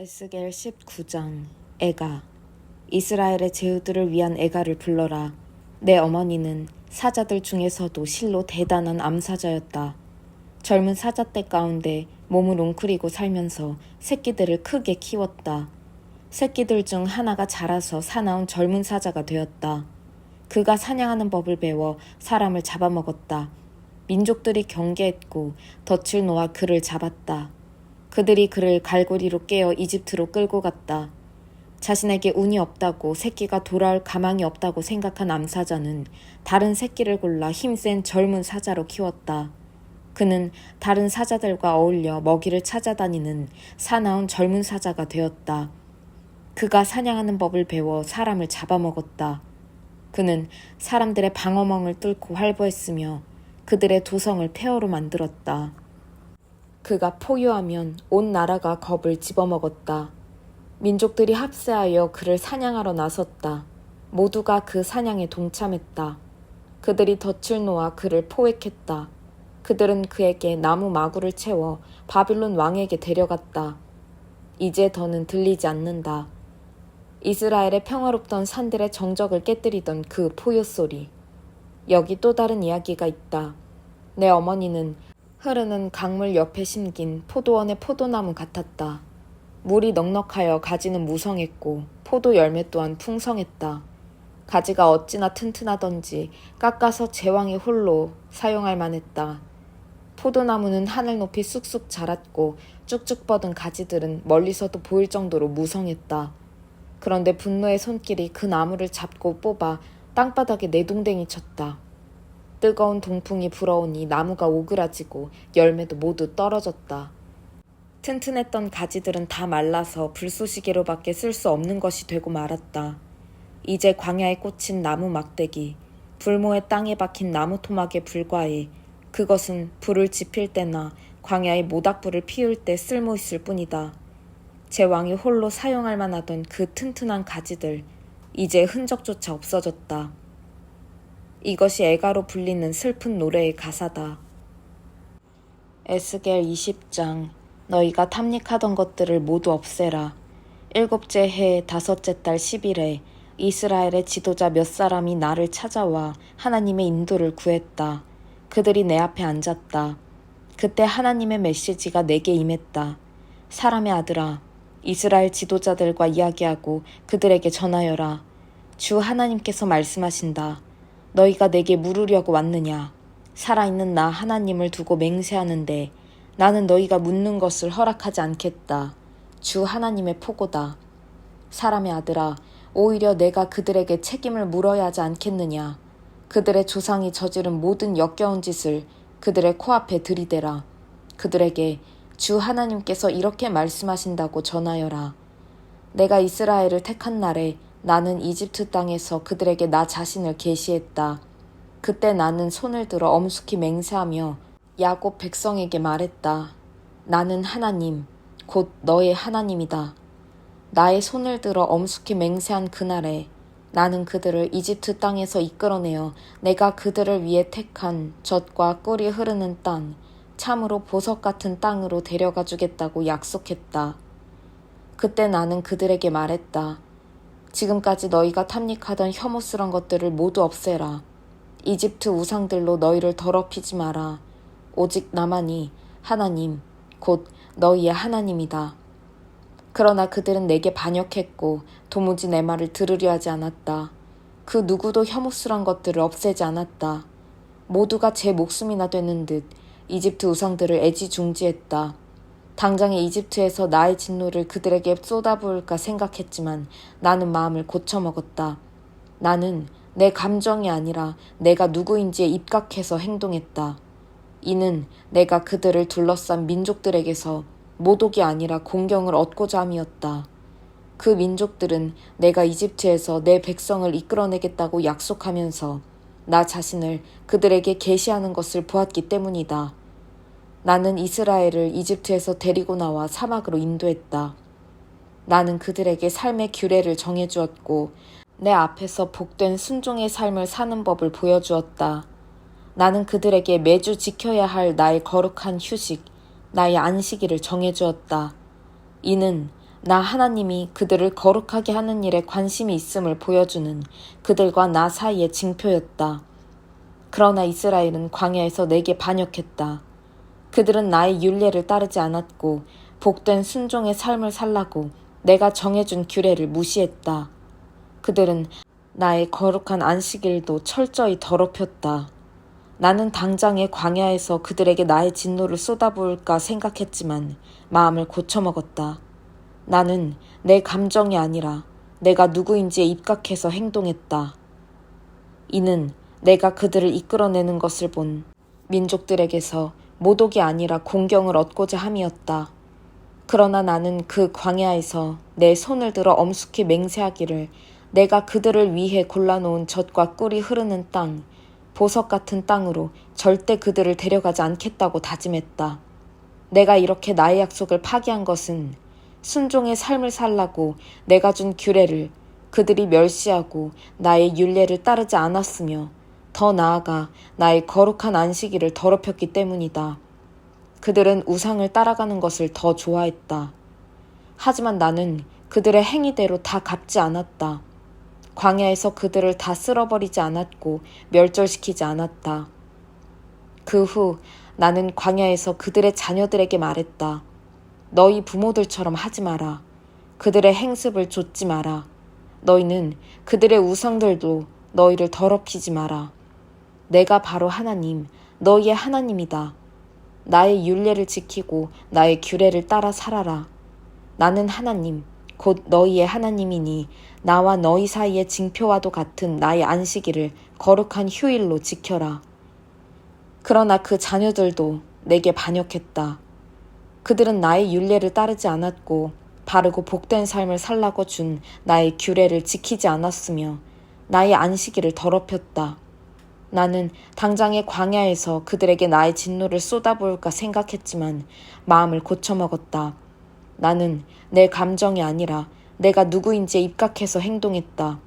에스겔 19장. 애가. 이스라엘의 제후들을 위한 애가를 불러라. 내 어머니는 사자들 중에서도 실로 대단한 암사자였다. 젊은 사자떼 가운데 몸을 웅크리고 살면서 새끼들을 크게 키웠다. 새끼들 중 하나가 자라서 사나운 젊은 사자가 되었다. 그가 사냥하는 법을 배워 사람을 잡아먹었다. 민족들이 경계했고 덫을 놓아 그를 잡았다. 그들이 그를 갈고리로 깨어 이집트로 끌고 갔다. 자신에게 운이 없다고 새끼가 돌아올 가망이 없다고 생각한 암사자는 다른 새끼를 골라 힘센 젊은 사자로 키웠다. 그는 다른 사자들과 어울려 먹이를 찾아다니는 사나운 젊은 사자가 되었다. 그가 사냥하는 법을 배워 사람을 잡아먹었다. 그는 사람들의 방어망을 뚫고 활보했으며 그들의 도성을 폐허로 만들었다. 그가 포효하면 온 나라가 겁을 집어먹었다. 민족들이 합세하여 그를 사냥하러 나섰다. 모두가 그 사냥에 동참했다. 그들이 덫을 놓아 그를 포획했다. 그들은 그에게 나무 마구를 채워 바빌론 왕에게 데려갔다. 이제 더는 들리지 않는다. 이스라엘의 평화롭던 산들의 정적을 깨뜨리던 그 포효 소리. 여기 또 다른 이야기가 있다. 내 어머니는 흐르는 강물 옆에 심긴 포도원의 포도나무 같았다. 물이 넉넉하여 가지는 무성했고 포도 열매 또한 풍성했다. 가지가 어찌나 튼튼하던지 깎아서 제왕이 홀로 사용할 만했다. 포도나무는 하늘 높이 쑥쑥 자랐고 쭉쭉 뻗은 가지들은 멀리서도 보일 정도로 무성했다. 그런데 분노의 손길이 그 나무를 잡고 뽑아 땅바닥에 내동댕이 쳤다. 뜨거운 동풍이 불어오니 나무가 오그라지고 열매도 모두 떨어졌다. 튼튼했던 가지들은 다 말라서 불쏘시개로밖에 쓸 수 없는 것이 되고 말았다. 이제 광야에 꽂힌 나무 막대기, 불모의 땅에 박힌 나무 토막에 불과해 그것은 불을 지필 때나 광야에 모닥불을 피울 때 쓸모 있을 뿐이다. 제 왕이 홀로 사용할 만하던 그 튼튼한 가지들, 이제 흔적조차 없어졌다. 이것이 애가로 불리는 슬픈 노래의 가사다. 에스겔 20장. 너희가 탐닉하던 것들을 모두 없애라. 7째 해 5째 달 10일에 이스라엘의 지도자 몇 사람이 나를 찾아와 하나님의 인도를 구했다. 그들이 내 앞에 앉았다. 그때 하나님의 메시지가 내게 임했다. 사람의 아들아, 이스라엘 지도자들과 이야기하고 그들에게 전하여라. 주 하나님께서 말씀하신다. 너희가 내게 물으려고 왔느냐? 살아있는 나 하나님을 두고 맹세하는데 나는 너희가 묻는 것을 허락하지 않겠다. 주 하나님의 포고다. 사람의 아들아, 오히려 내가 그들에게 책임을 물어야 하지 않겠느냐? 그들의 조상이 저지른 모든 역겨운 짓을 그들의 코앞에 들이대라. 그들에게 주 하나님께서 이렇게 말씀하신다고 전하여라. 내가 이스라엘을 택한 날에 나는 이집트 땅에서 그들에게 나 자신을 계시했다. 그때 나는 손을 들어 엄숙히 맹세하며 야곱 백성에게 말했다. 나는 하나님, 곧 너의 하나님이다. 나의 손을 들어 엄숙히 맹세한 그날에 나는 그들을 이집트 땅에서 이끌어내어 내가 그들을 위해 택한 젖과 꿀이 흐르는 땅, 참으로 보석 같은 땅으로 데려가 주겠다고 약속했다. 그때 나는 그들에게 말했다. 지금까지 너희가 탐닉하던 혐오스런 것들을 모두 없애라. 이집트 우상들로 너희를 더럽히지 마라. 오직 나만이 하나님, 곧 너희의 하나님이다. 그러나 그들은 내게 반역했고 도무지 내 말을 들으려 하지 않았다. 그 누구도 혐오스런 것들을 없애지 않았다. 모두가 제 목숨이나 되는 듯 이집트 우상들을 애지중지했다. 당장에 이집트에서 나의 진노를 그들에게 쏟아부을까 생각했지만 나는 마음을 고쳐먹었다. 나는 내 감정이 아니라 내가 누구인지에 입각해서 행동했다. 이는 내가 그들을 둘러싼 민족들에게서 모독이 아니라 공경을 얻고자 함이었다. 그 민족들은 내가 이집트에서 내 백성을 이끌어내겠다고 약속하면서 나 자신을 그들에게 계시하는 것을 보았기 때문이다. 나는 이스라엘을 이집트에서 데리고 나와 사막으로 인도했다. 나는 그들에게 삶의 규례를 정해주었고 내 앞에서 복된 순종의 삶을 사는 법을 보여주었다. 나는 그들에게 매주 지켜야 할 나의 거룩한 휴식, 나의 안식일을 정해주었다. 이는 나 하나님이 그들을 거룩하게 하는 일에 관심이 있음을 보여주는 그들과 나 사이의 징표였다. 그러나 이스라엘은 광야에서 내게 반역했다. 그들은 나의 율례를 따르지 않았고 복된 순종의 삶을 살라고 내가 정해준 규례를 무시했다. 그들은 나의 거룩한 안식일도 철저히 더럽혔다. 나는 당장에 광야에서 그들에게 나의 진노를 쏟아부을까 생각했지만 마음을 고쳐먹었다. 나는 내 감정이 아니라 내가 누구인지에 입각해서 행동했다. 이는 내가 그들을 이끌어내는 것을 본 민족들에게서 모독이 아니라 공경을 얻고자 함이었다. 그러나 나는 그 광야에서 내 손을 들어 엄숙히 맹세하기를 내가 그들을 위해 골라놓은 젖과 꿀이 흐르는 땅, 보석 같은 땅으로 절대 그들을 데려가지 않겠다고 다짐했다. 내가 이렇게 나의 약속을 파기한 것은 순종의 삶을 살라고 내가 준 규례를 그들이 멸시하고 나의 율례를 따르지 않았으며 더 나아가 나의 거룩한 안식일을 더럽혔기 때문이다. 그들은 우상을 따라가는 것을 더 좋아했다. 하지만 나는 그들의 행위대로 다 갚지 않았다. 광야에서 그들을 다 쓸어버리지 않았고 멸절시키지 않았다. 그 후 나는 광야에서 그들의 자녀들에게 말했다. 너희 부모들처럼 하지 마라. 그들의 행습을 좇지 마라. 너희는 그들의 우상들도 너희를 더럽히지 마라. 내가 바로 하나님, 너희의 하나님이다. 나의 율례를 지키고 나의 규례를 따라 살아라. 나는 하나님, 곧 너희의 하나님이니 나와 너희 사이의 징표와도 같은 나의 안식일을 거룩한 휴일로 지켜라. 그러나 그 자녀들도 내게 반역했다. 그들은 나의 율례를 따르지 않았고 바르고 복된 삶을 살라고 준 나의 규례를 지키지 않았으며 나의 안식일을 더럽혔다. 나는 당장의 광야에서 그들에게 나의 진노를 쏟아부을까 생각했지만 마음을 고쳐먹었다. 나는 내 감정이 아니라 내가 누구인지에 입각해서 행동했다.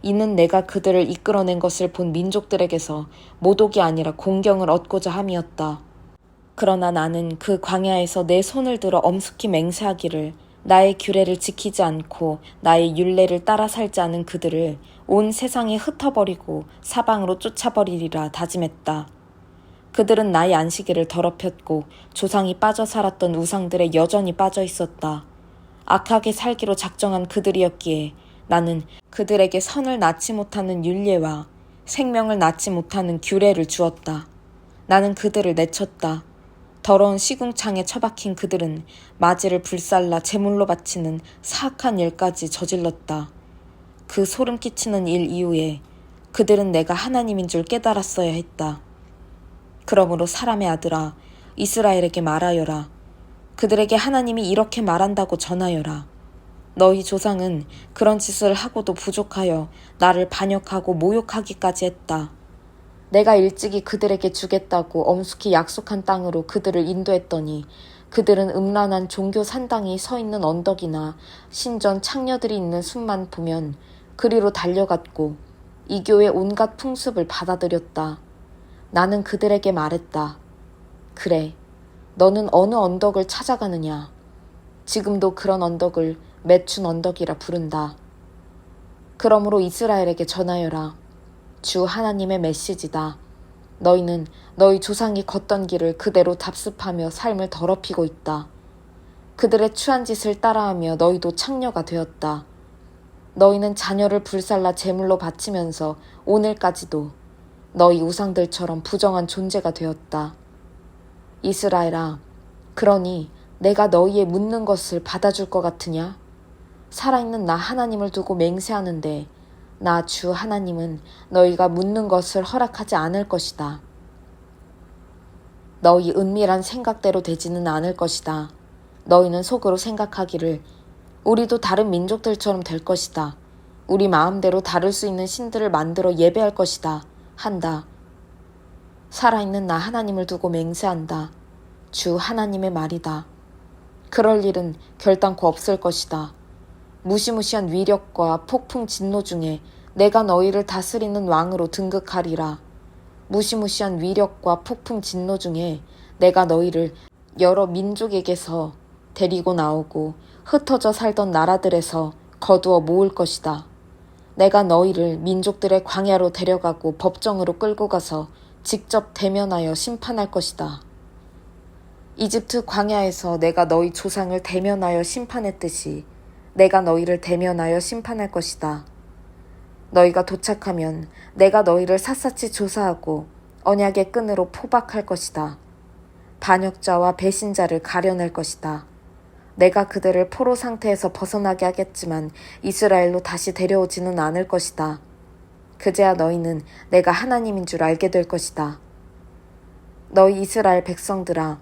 이는 내가 그들을 이끌어낸 것을 본 민족들에게서 모독이 아니라 공경을 얻고자 함이었다. 그러나 나는 그 광야에서 내 손을 들어 엄숙히 맹세하기를 나의 규례를 지키지 않고 나의 율례를 따라 살지 않은 그들을 온 세상에 흩어버리고 사방으로 쫓아버리리라 다짐했다. 그들은 나의 안식일을 더럽혔고 조상이 빠져 살았던 우상들에 여전히 빠져 있었다. 악하게 살기로 작정한 그들이었기에 나는 그들에게 선을 낳지 못하는 율례와 생명을 낳지 못하는 규례를 주었다. 나는 그들을 내쳤다. 더러운 시궁창에 처박힌 그들은 마지를 불살라 제물로 바치는 사악한 일까지 저질렀다. 그 소름 끼치는 일 이후에 그들은 내가 하나님인 줄 깨달았어야 했다. 그러므로 사람의 아들아, 이스라엘에게 말하여라. 그들에게 하나님이 이렇게 말한다고 전하여라. 너희 조상은 그런 짓을 하고도 부족하여 나를 반역하고 모욕하기까지 했다. 내가 일찍이 그들에게 주겠다고 엄숙히 약속한 땅으로 그들을 인도했더니 그들은 음란한 종교 산당이 서 있는 언덕이나 신전 창녀들이 있는 숲만 보면 그리로 달려갔고 이교의 온갖 풍습을 받아들였다. 나는 그들에게 말했다. 그래, 너는 어느 언덕을 찾아가느냐? 지금도 그런 언덕을 맺춘 언덕이라 부른다. 그러므로 이스라엘에게 전하여라. 주 하나님의 메시지다. 너희는 너희 조상이 걷던 길을 그대로 답습하며 삶을 더럽히고 있다. 그들의 추한 짓을 따라하며 너희도 창녀가 되었다. 너희는 자녀를 불살라 제물로 바치면서 오늘까지도 너희 우상들처럼 부정한 존재가 되었다. 이스라엘아, 그러니 내가 너희의 묻는 것을 받아줄 것 같으냐? 살아있는 나 하나님을 두고 맹세하는데 나 주 하나님은 너희가 묻는 것을 허락하지 않을 것이다. 너희 은밀한 생각대로 되지는 않을 것이다. 너희는 속으로 생각하기를 우리도 다른 민족들처럼 될 것이다. 우리 마음대로 다룰 수 있는 신들을 만들어 예배할 것이다. 한다. 살아있는 나 하나님을 두고 맹세한다. 주 하나님의 말이다. 그럴 일은 결단코 없을 것이다. 무시무시한 위력과 폭풍 진노 중에 내가 너희를 다스리는 왕으로 등극하리라. 무시무시한 위력과 폭풍 진노 중에 내가 너희를 여러 민족에게서 데리고 나오고 흩어져 살던 나라들에서 거두어 모을 것이다. 내가 너희를 민족들의 광야로 데려가고 법정으로 끌고 가서 직접 대면하여 심판할 것이다. 이집트 광야에서 내가 너희 조상을 대면하여 심판했듯이 내가 너희를 대면하여 심판할 것이다. 너희가 도착하면 내가 너희를 샅샅이 조사하고 언약의 끈으로 포박할 것이다. 반역자와 배신자를 가려낼 것이다. 내가 그들을 포로 상태에서 벗어나게 하겠지만 이스라엘로 다시 데려오지는 않을 것이다. 그제야 너희는 내가 하나님인 줄 알게 될 것이다. 너희 이스라엘 백성들아,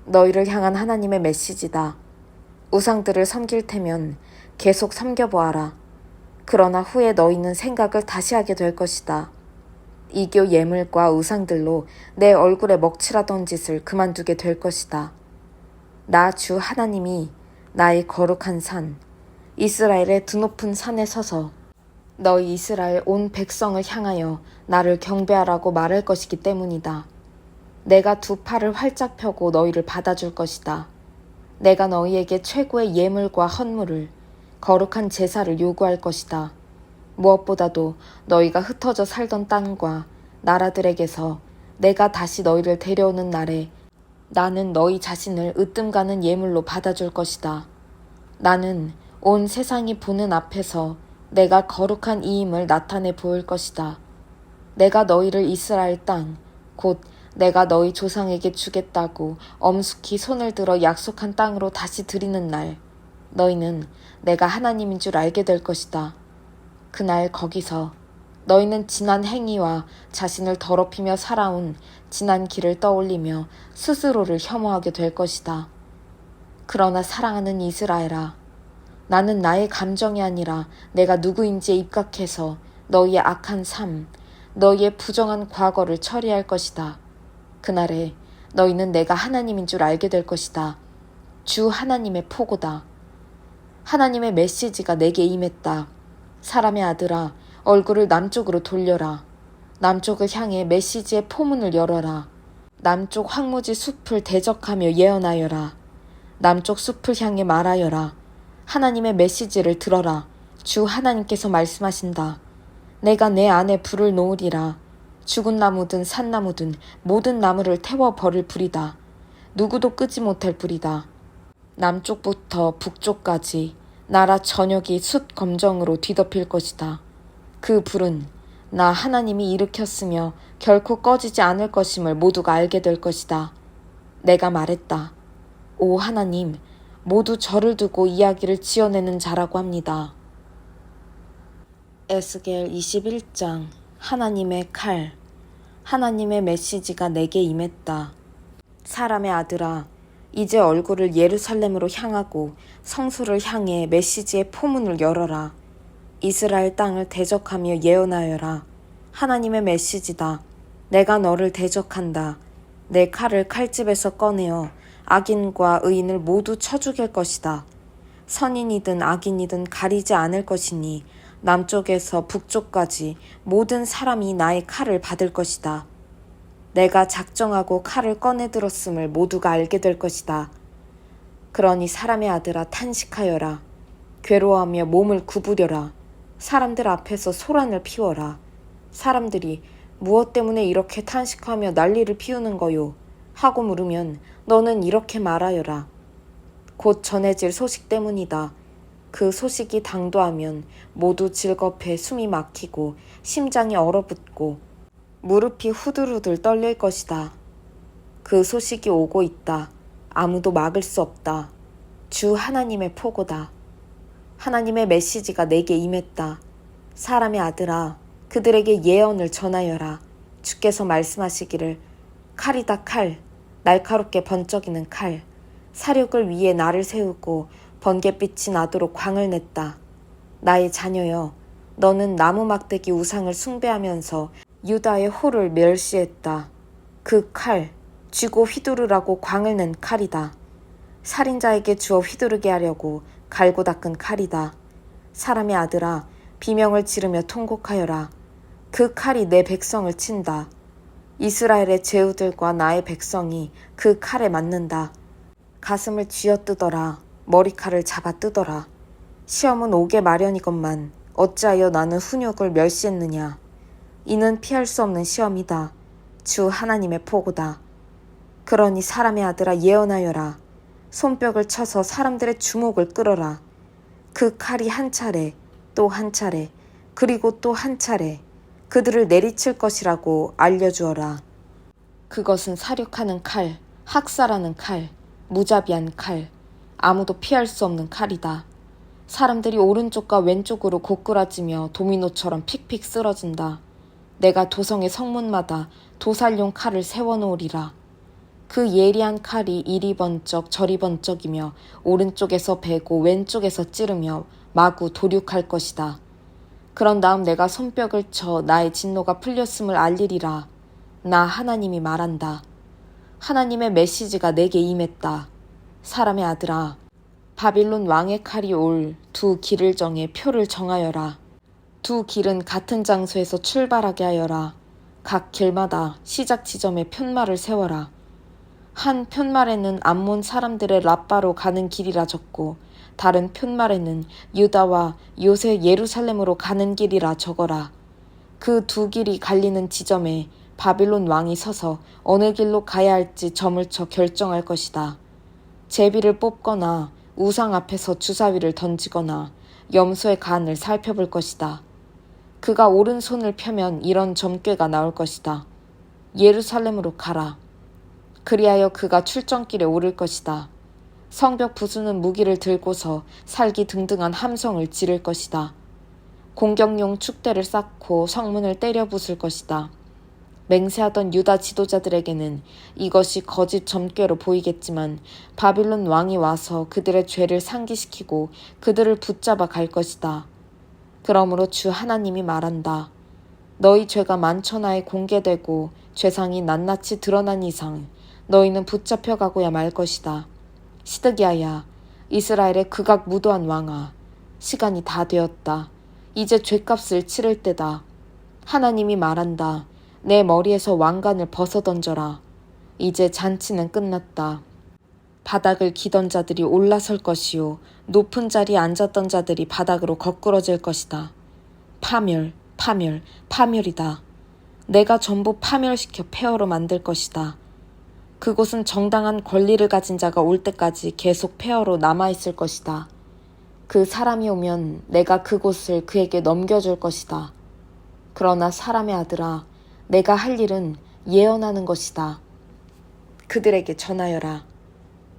너희를 향한 하나님의 메시지다. 우상들을 섬길 테면 계속 섬겨보아라. 그러나 후에 너희는 생각을 다시 하게 될 것이다. 이교 예물과 우상들로 내 얼굴에 먹칠하던 짓을 그만두게 될 것이다. 나 주 하나님이 나의 거룩한 산, 이스라엘의 드높은 산에 서서 너희 이스라엘 온 백성을 향하여 나를 경배하라고 말할 것이기 때문이다. 내가 두 팔을 활짝 펴고 너희를 받아줄 것이다. 내가 너희에게 최고의 예물과 헌물을, 거룩한 제사를 요구할 것이다. 무엇보다도 너희가 흩어져 살던 땅과 나라들에게서 내가 다시 너희를 데려오는 날에 나는 너희 자신을 으뜸가는 예물로 받아줄 것이다. 나는 온 세상이 보는 앞에서 내가 거룩한 이임을 나타내 보일 것이다. 내가 너희를 이스라엘 땅, 곧 내가 너희 조상에게 주겠다고 엄숙히 손을 들어 약속한 땅으로 다시 들이는 날, 너희는 내가 하나님인 줄 알게 될 것이다. 그날 거기서 너희는 지난 행위와 자신을 더럽히며 살아온 지난 길을 떠올리며 스스로를 혐오하게 될 것이다. 그러나 사랑하는 이스라엘아, 나는 나의 감정이 아니라 내가 누구인지에 입각해서 너희의 악한 삶, 너희의 부정한 과거를 처리할 것이다. 그날에 너희는 내가 하나님인 줄 알게 될 것이다. 주 하나님의 포고다. 하나님의 메시지가 내게 임했다. 사람의 아들아, 얼굴을 남쪽으로 돌려라. 남쪽을 향해 메시지의 포문을 열어라. 남쪽 황무지 숲을 대적하며 예언하여라. 남쪽 숲을 향해 말하여라. 하나님의 메시지를 들어라. 주 하나님께서 말씀하신다. 내가 내 안에 불을 놓으리라. 죽은 나무든 산나무든 모든 나무를 태워 버릴 불이다. 누구도 끄지 못할 불이다. 남쪽부터 북쪽까지 나라 전역이 숯 검정으로 뒤덮일 것이다. 그 불은 나 하나님이 일으켰으며 결코 꺼지지 않을 것임을 모두가 알게 될 것이다. 내가 말했다. 오 하나님, 모두 저를 두고 이야기를 지어내는 자라고 합니다. 에스겔 21장. 하나님의 칼. 하나님의 메시지가 내게 임했다. 사람의 아들아, 이제 얼굴을 예루살렘으로 향하고 성소를 향해 메시지의 포문을 열어라. 이스라엘 땅을 대적하며 예언하여라. 하나님의 메시지다. 내가 너를 대적한다. 내 칼을 칼집에서 꺼내어 악인과 의인을 모두 쳐 죽일 것이다. 선인이든 악인이든 가리지 않을 것이니 남쪽에서 북쪽까지 모든 사람이 나의 칼을 받을 것이다. 내가 작정하고 칼을 꺼내들었음을 모두가 알게 될 것이다. 그러니 사람의 아들아, 탄식하여라. 괴로워하며 몸을 구부려라. 사람들 앞에서 소란을 피워라. 사람들이 무엇 때문에 이렇게 탄식하며 난리를 피우는 거요? 하고 물으면 너는 이렇게 말하여라. 곧 전해질 소식 때문이다. 그 소식이 당도하면 모두 질겁해 숨이 막히고 심장이 얼어붙고 무릎이 후들후들 떨릴 것이다. 그 소식이 오고 있다. 아무도 막을 수 없다. 주 하나님의 포고다. 하나님의 메시지가 내게 임했다. 사람의 아들아, 그들에게 예언을 전하여라. 주께서 말씀하시기를, 칼이다 칼, 날카롭게 번쩍이는 칼. 사륙을 위해 나를 세우고 번갯빛이 나도록 광을 냈다. 나의 자녀여, 너는 나무 막대기 우상을 숭배하면서 유다의 호를 멸시했다. 그 칼, 쥐고 휘두르라고 광을 낸 칼이다. 살인자에게 주어 휘두르게 하려고 갈고 닦은 칼이다. 사람의 아들아, 비명을 지르며 통곡하여라. 그 칼이 내 백성을 친다. 이스라엘의 제후들과 나의 백성이 그 칼에 맞는다. 가슴을 쥐어뜯어라. 머리칼을 잡아뜯어라. 시험은 오게 마련이건만 어찌하여 나는 훈육을 멸시했느냐. 이는 피할 수 없는 시험이다. 주 하나님의 포고다. 그러니 사람의 아들아 예언하여라. 손뼉을 쳐서 사람들의 주목을 끌어라. 그 칼이 한 차례, 또 한 차례, 그리고 또 한 차례 그들을 내리칠 것이라고 알려주어라. 그것은 사륙하는 칼, 학살하는 칼, 무자비한 칼, 아무도 피할 수 없는 칼이다. 사람들이 오른쪽과 왼쪽으로 고꾸라지며 도미노처럼 픽픽 쓰러진다. 내가 도성의 성문마다 도살용 칼을 세워놓으리라. 그 예리한 칼이 이리 번쩍 저리 번쩍이며 오른쪽에서 베고 왼쪽에서 찌르며 마구 도륙할 것이다. 그런 다음 내가 손뼉을 쳐 나의 진노가 풀렸음을 알리리라. 나 하나님이 말한다. 하나님의 메시지가 내게 임했다. 사람의 아들아, 바빌론 왕의 칼이 올 두 길을 정해 표를 정하여라. 두 길은 같은 장소에서 출발하게 하여라. 각 길마다 시작 지점에 편말을 세워라. 한 편말에는 암몬 사람들의 라빠로 가는 길이라 적고 다른 편말에는 유다와 요새 예루살렘으로 가는 길이라 적어라. 그 두 길이 갈리는 지점에 바빌론 왕이 서서 어느 길로 가야 할지 점을 쳐 결정할 것이다. 제비를 뽑거나 우상 앞에서 주사위를 던지거나 염소의 간을 살펴볼 것이다. 그가 오른손을 펴면 이런 점괘가 나올 것이다. 예루살렘으로 가라. 그리하여 그가 출정길에 오를 것이다. 성벽 부수는 무기를 들고서 살기등등한 함성을 지를 것이다. 공격용 축대를 쌓고 성문을 때려 부술 것이다. 맹세하던 유다 지도자들에게는 이것이 거짓 점괘로 보이겠지만 바빌론 왕이 와서 그들의 죄를 상기시키고 그들을 붙잡아 갈 것이다. 그러므로 주 하나님이 말한다. 너희 죄가 만천하에 공개되고 죄상이 낱낱이 드러난 이상 너희는 붙잡혀가고야 말 것이다. 시드기야야, 이스라엘의 극악무도한 왕아, 시간이 다 되었다. 이제 죄값을 치를 때다. 하나님이 말한다. 내 머리에서 왕관을 벗어던져라. 이제 잔치는 끝났다. 바닥을 기던 자들이 올라설 것이요 높은 자리에 앉았던 자들이 바닥으로 거꾸러질 것이다. 파멸, 파멸, 파멸이다. 내가 전부 파멸시켜 폐허로 만들 것이다. 그곳은 정당한 권리를 가진 자가 올 때까지 계속 폐허로 남아있을 것이다. 그 사람이 오면 내가 그곳을 그에게 넘겨줄 것이다. 그러나 사람의 아들아, 내가 할 일은 예언하는 것이다. 그들에게 전하여라.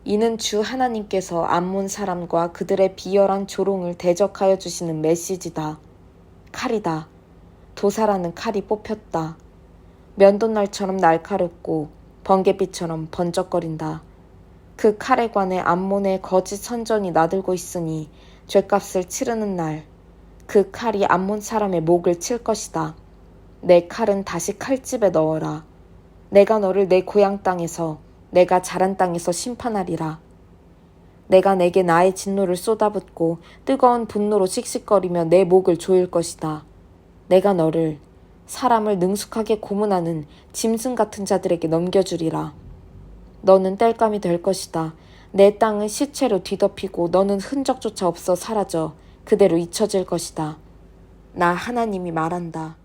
이는 주 하나님께서 암몬 사람과 그들의 비열한 조롱을 대적하여 주시는 메시지다. 칼이다. 도살하는 칼이 뽑혔다. 면도날처럼 날카롭고 번갯빛처럼 번쩍거린다. 그 칼에 관해 암몬의 거짓 선전이 나들고 있으니 죗값을 치르는 날 그 칼이 암몬 사람의 목을 칠 것이다. 내 칼은 다시 칼집에 넣어라. 내가 너를 내 고향 땅에서 내가 자란 땅에서 심판하리라. 내가 내게 나의 진노를 쏟아붓고 뜨거운 분노로 씩씩거리며 내 목을 조일 것이다. 내가 너를 사람을 능숙하게 고문하는 짐승 같은 자들에게 넘겨주리라. 너는 땔감이 될 것이다. 내 땅은 시체로 뒤덮이고 너는 흔적조차 없어 사라져 그대로 잊혀질 것이다. 나 하나님이 말한다.